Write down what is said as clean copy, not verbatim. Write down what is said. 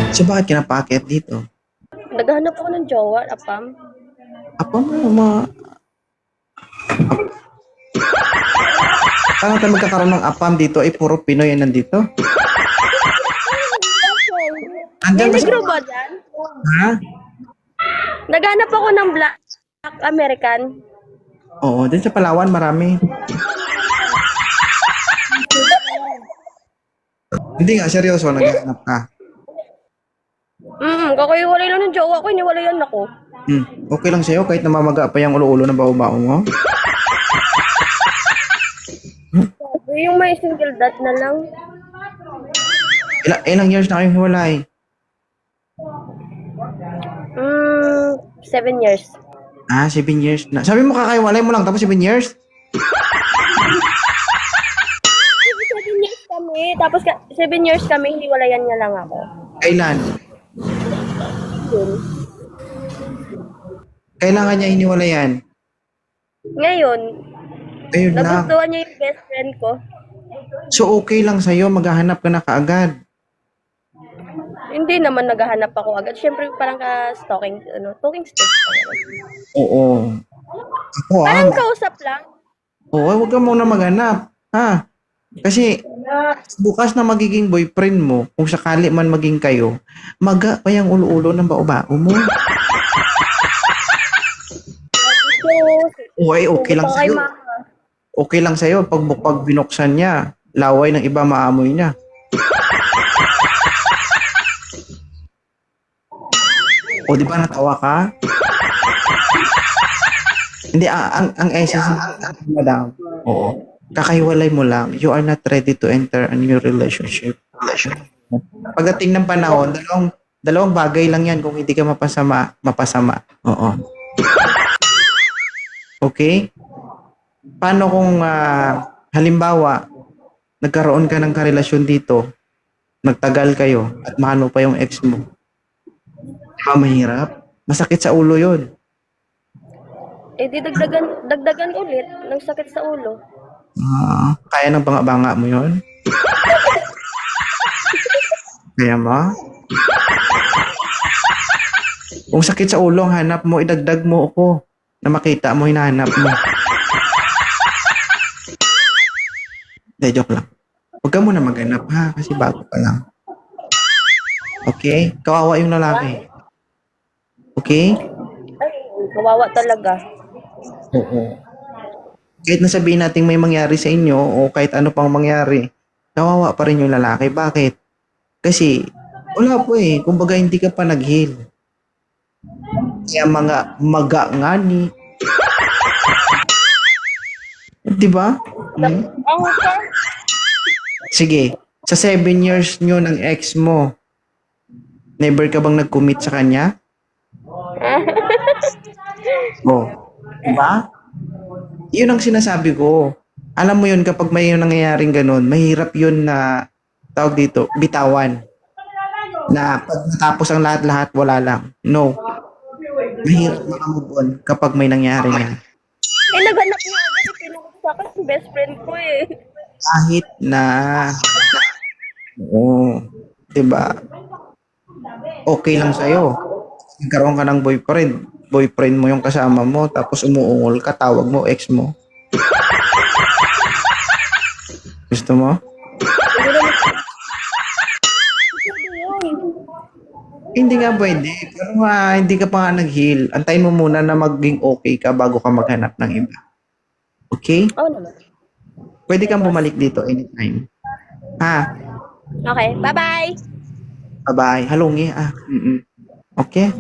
So, bakit kinapaakyat dito? Naghahanap ako ng jowa, apam. Apa mo, paano tayo magkakaroon ng apam dito? Ay, puro Pinoy ang nandito. May Andyan ba negro ba dyan? Ha? Naghahanap ako ng black American. Oo, din sa Palawan marami. Hindi nga, seryoso, naghahanap ka. Kakahiwalay lang ng jowa ko, iniwalayan ako. Okay lang sa'yo kahit namamaga pa yung ulo-ulo ng bao-bao mo? Yung may single dot na lang. Ilang years na kayong hiwalay? 7 years. 7 years na. Sabi mo kakahiwalay mo lang tapos 7 years? 7 years kami, tapos 7 years kami, hiniwalayan niya lang ako. Kailan? Yun. Kailangan niya hiniwalayan? Ngayon, Ayun lang. nagustuhan niya yung best friend ko. So okay lang sa'yo, maghahanap ka na kaagad. Hindi naman naghahanap ako agad. Siyempre, parang stalking stage. Oo. Ako Parang kausap lang. Oo, huwag ka muna maghanap. Ha? Kasi bukas na magiging boyfriend mo, kung sakali man maging kayo, maga pa yung ulo-ulo ng bao-bao mo. So, Okay lang kay sa'yo. mama. Okay lang sa'yo pag binuksan niya, laway ng iba maamoy niya. O di ba natawa ka? Hindi, ang essence madam. Oo. Kakahiwalay mo lang. You are not ready to enter a new relationship. Pagdating ng panahon, dalawang bagay lang yan kung hindi ka mapasama. Oo. Okay? Paano kung halimbawa, nagkaroon ka ng karelasyon dito, nagtagal kayo, at mahalo pa yung ex mo? Diba mahirap? Masakit sa ulo yun. Di dagdagan ulit ng sakit sa ulo. Kaya ng banga-banga mo yun? Kaya mo? Kung sakit sa ulo ang hanap mo, idagdag mo ako na makita mo hinahanap mo. Hindi, joke lang. Huwag ka muna maghanap ha, kasi bago pa lang. Okay? Kawawa yung lalaki. Okay? Ay, kawawa talaga. Oo. Kahit nasabihin natin may mangyari sa inyo o kahit ano pang mangyari, kawawa pa rin yung lalaki. Bakit? Kasi, wala po eh. Kumbaga, hindi ka pa nag-heal. Kaya mga magangani. Diba? Ang Sige, sa 7 years nyo ng ex mo, never ka bang nag-commit sa kanya? Diba? Yun ang sinasabi ko. Alam mo yun, kapag may nangyayaring ganun, mahirap yun na, tawag dito, bitawan. Na pag natapos ang lahat-lahat, wala lang. No. Mahirap makamove on kapag may nangyari yan. naghanap niya agad, pinunod sa akin yung best friend ko eh. Kahit na, oo, diba? Okay lang sa'yo. Nagkaroon ka ng boyfriend mo yung kasama mo, tapos umuungol ka, tawag mo, ex mo. Gusto mo? Hindi nga pwede. Pero hindi ka pa nga nag-heal. Antayin mo muna na maging okay ka bago ka maghanap ng iba. Okay? Oo naman. Pwede kang bumalik dito anytime. Ha? Okay, bye-bye! Bye-bye. Halungi. Okay?